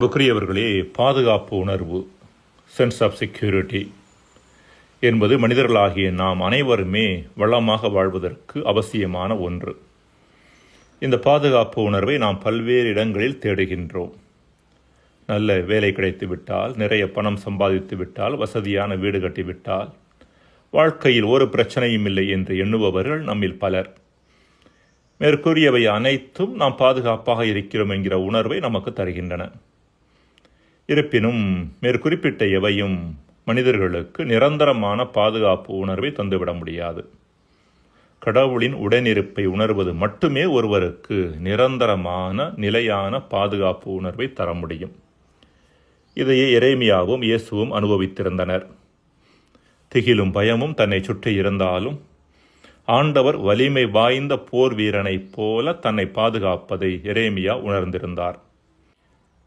அன்புக்குரியவர்களே, பாதுகாப்பு உணர்வு, சென்ஸ் ஆஃப் செக்யூரிட்டி என்பது மனிதர்களாகிய நாம் அனைவருமே வளமாக வாழ்வதற்கு அவசியமான ஒன்று. இந்த பாதுகாப்பு உணர்வை நாம் பல்வேறு இடங்களில் தேடுகின்றோம். நல்ல வேலை கிடைத்துவிட்டால், நிறைய பணம் சம்பாதித்து விட்டால், வசதியான வீடு கட்டிவிட்டால், வாழ்க்கையில் ஒரு பிரச்சனையும் இல்லை என்று எண்ணுபவர்கள் நம்மில் பலர். மேற்கூறியவை அனைத்தும் நாம் பாதுகாப்பாக இருக்கிறோம் என்கிற உணர்வை நமக்கு தருகின்றன. இருப்பினும் மேற்குறிப்பிட்ட எவையும் மனிதர்களுக்கு நிரந்தரமான பாதுகாப்பு உணர்வை தந்துவிட முடியாது. கடவுளின் உடனிருப்பை உணர்வது மட்டுமே ஒருவருக்கு நிரந்தரமான நிலையான பாதுகாப்பு உணர்வை தர முடியும். இதையே எரேமியாவும் இயேசுவும் அனுபவித்திருந்தனர். திகிலும் பயமும் தன்னை சுற்றி இருந்தாலும் ஆண்டவர் வலிமை வாய்ந்த போர் வீரனைப் போல தன்னை பாதுகாப்பதை எரேமியா உணர்ந்திருந்தார்.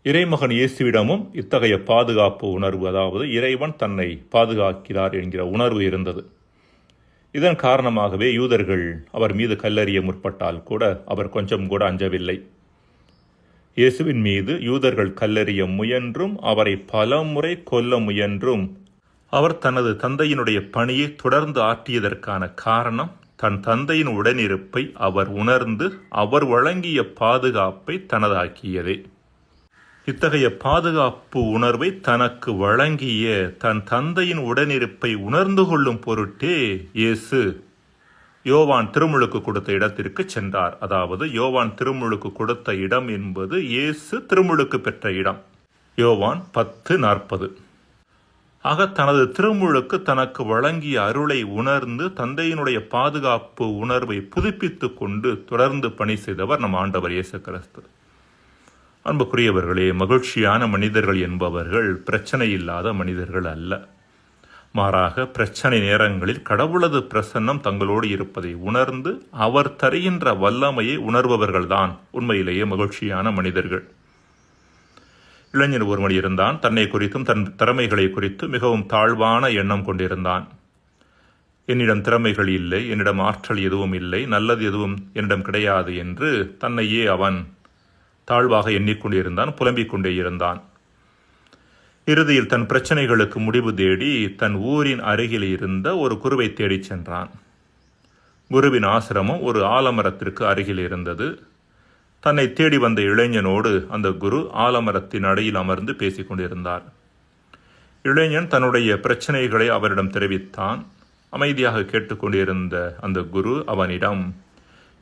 இறைமகன் இயேசுவிடமும் இத்தகைய பாதுகாப்பு உணர்வு, அதாவது இறைவன் தன்னை பாதுகாக்கிறார் என்கிற உணர்வு இருந்தது. இதன் காரணமாகவே யூதர்கள் அவர் மீது கல்லெறிய முற்பட்டால் கூட அவர் கொஞ்சம் கூட அஞ்சவில்லை. இயேசுவின் மீது யூதர்கள் கல்லெறிய முயன்றும், அவரை பல முறை கொல்ல முயன்றும், அவர் தனது தந்தையினுடைய பணியை தொடர்ந்து ஆற்றியதற்கான காரணம் தன் தந்தையின் உடனிருப்பை அவர் உணர்ந்து அவர் வழங்கிய பாதுகாப்பை தனதாக்கியதே. இத்தகைய பாதுகாப்பு உணர்வை தனக்கு வழங்கிய தன் தந்தையின் உடனிருப்பை உணர்ந்து கொள்ளும் பொருட்டே இயேசு யோவான் திருமுழுக்கு கொடுத்த இடத்திற்கு சென்றார். அதாவது யோவான் திருமுழுக்கு கொடுத்த இடம் என்பது இயேசு திருமுழுக்கு பெற்ற இடம். யோவான் 10:40. ஆக தனது திருமுழுக்கு தனக்கு வழங்கிய அருளை உணர்ந்து தந்தையினுடைய பாதுகாப்பு உணர்வை புதுப்பித்து கொண்டு தொடர்ந்து பணி செய்தவர் நம் ஆண்டவர் இயேசு கிறிஸ்து. அன்புக்குரியவர்களே, மகிழ்ச்சியான மனிதர்கள் என்பவர்கள் பிரச்சனை இல்லாத மனிதர்கள் அல்ல. மாறாக பிரச்சனை நேரங்களில் கடவுளது பிரசன்னம் தங்களோடு இருப்பதை உணர்ந்து அவர் தருகின்ற வல்லமையை உணர்பவர்கள்தான் உண்மையிலேயே மகிழ்ச்சியான மனிதர்கள். இளைஞர் ஒருவன் இருந்தான். தன்னை குறித்தும் தன் திறமைகளை குறித்து மிகவும் தாழ்வான எண்ணம் கொண்டிருந்தான். என்னிடம் திறமைகள் இல்லை, என்னிடம் ஆற்றல் எதுவும் இல்லை, நல்லது எதுவும் என்னிடம் கிடையாது என்று தன்னையே அவன் தாழ்வாக எண்ணிக்கொண்டிருந்தான், புலம்பிக் கொண்டே இருந்தான். இறுதியில் தன் பிரச்சனைகளுக்கு முடிவு தேடி தன் ஊரின் அருகில் இருந்த ஒரு குருவை தேடிச் சென்றான். குருவின் ஆசிரமம் ஒரு ஆலமரத்திற்கு அருகில் இருந்தது. தன்னை தேடி வந்த இளைஞனோடு அந்த குரு ஆலமரத்தின் அடியில் அமர்ந்து பேசிக் கொண்டிருந்தார். இளைஞன் தன்னுடைய பிரச்சனைகளை அவரிடம் தெரிவித்தான். அமைதியாக கேட்டுக்கொண்டிருந்த அந்த குரு அவனிடம்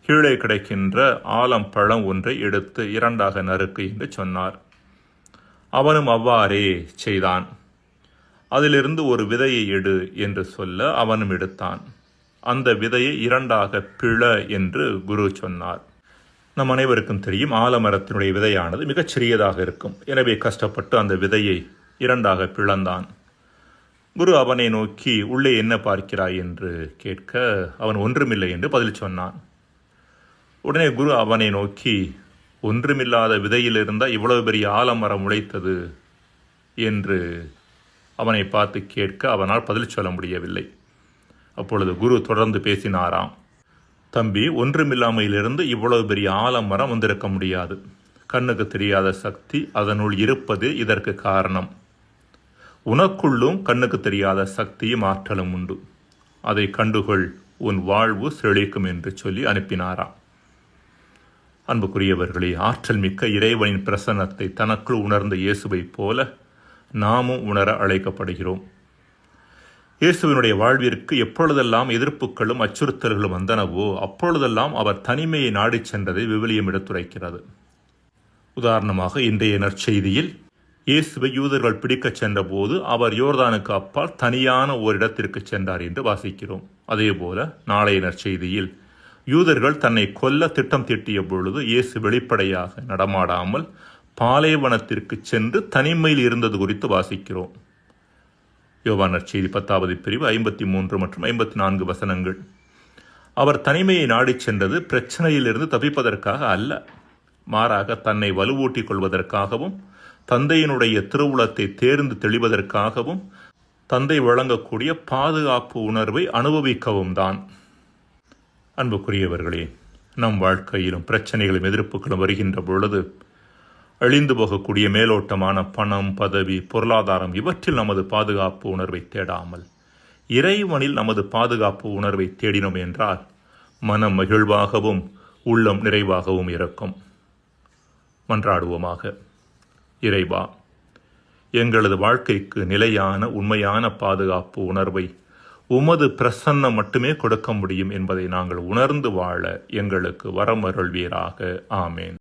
கீழே கிடைக்கின்ற ஆலம் பழம் ஒன்றை எடுத்து 2ஆக நறுக்கு என்று சொன்னார். அவனும் அவ்வாறே செய்தான். அதிலிருந்து ஒரு விதையை எடு என்று சொல்ல அவனும் எடுத்தான். அந்த விதையை 2ஆக பிள என்று குரு சொன்னார். நம் அனைவருக்கும் தெரியும், ஆலமரத்தினுடைய விதையானது மிகச் சிறியதாக இருக்கும். எனவே கஷ்டப்பட்டு அந்த விதையை 2ஆக பிளந்தான். குரு அவனை நோக்கி உள்ளே என்ன பார்க்கிறாய் என்று கேட்க அவன் ஒன்றுமில்லை என்று பதில் சொன்னான். உடனே குரு அவனை நோக்கி, ஒன்றுமில்லாத விதையிலிருந்தா இவ்வளவு பெரிய ஆலமரம் உழைத்தது என்று அவனை பார்த்து கேட்க அவனால் பதில் சொல்ல முடியவில்லை. அப்பொழுது குரு தொடர்ந்து பேசினாராம். தம்பி, ஒன்றுமில்லாமையிலிருந்து இவ்வளவு பெரிய ஆலமரம் வந்திருக்க முடியாது. கண்ணுக்கு தெரியாத சக்தி அதனுள் இருப்பது இதற்கு காரணம். உனக்குள்ளும் கண்ணுக்கு தெரியாத சக்தியும் ஆற்றலும் உண்டு. அதை கண்டுகொள், உன் வாழ்வு செழிக்கும் என்று சொல்லி அனுப்பினாராம். அன்புக்குரியவர்களே, ஆற்றல் மிக்க இறைவனின் பிரசன்னத்தை தனக்குள் உணர்ந்த இயேசுவைப் போல நாமும் உணர அழைக்கப்படுகிறோம். இயேசுவினுடைய வாழ்விற்கு எப்பொழுதெல்லாம் எதிர்ப்புகளும் அச்சுறுத்தல்களும் வந்தனவோ அப்பொழுதெல்லாம் அவர் தனிமையை நாடிச் சென்றதை விவிலியம் எடுத்துரைக்கிறது. உதாரணமாக இன்றைய நற்செய்தியில் இயேசுவை யூதர்கள் பிடிக்கச் சென்றபோது அவர் யோர்தானுக்கு அப்பால் தனியான ஓரிடத்திற்கு சென்றார் என்று வாசிக்கிறோம். அதேபோல நாளைய நற்செய்தியில் யூதர்கள் தன்னை கொல்ல திட்டம் தீட்டிய பொழுது இயேசு வெளிப்படையாக நடமாடாமல் பாலைவனத்திற்கு சென்று தனிமையில் இருந்தது குறித்து வாசிக்கிறோம். யோவான் நற்செய்தி 10வது பிரிவு 53 மற்றும் 54 வசனங்கள். அவர் தனிமையை நாடிச் சென்றது பிரச்சனையிலிருந்து தப்பிப்பதற்காக அல்ல, மாறாக தன்னை வலுவூட்டிக் கொள்வதற்காகவும் தந்தையினுடைய திருவுளத்தை தேர்ந்து தெளிவதற்காகவும் தந்தை வழங்கக்கூடிய பாதுகாப்பு உணர்வை அனுபவிக்கவும் தான். அன்புக்குரியவர்களே, நம் வாழ்க்கையிலும் பிரச்சனைகளும் எதிர்ப்புகளும் வருகின்ற பொழுது அழிந்து போகக்கூடிய மேலோட்டமான பணம், பதவி, பொருளாதாரம் இவற்றில் நமது பாதுகாப்பு உணர்வை தேடாமல் இறைவனில் நமது பாதுகாப்பு உணர்வை தேடினோம் என்றால் மனம் மகிழ்வாகவும் உள்ளம் நிறைவாகவும் இருக்கும். மன்றாடுவோமாக. இறைவா, எங்களது வாழ்க்கைக்கு நிலையான உண்மையான பாதுகாப்பு உணர்வை உமது பிரசன்னம் மட்டுமே கொடுக்க முடியும் என்பதை நாங்கள் உணர்ந்து வாழ எங்களுக்கு வரமருள்வீராக. ஆமேன்.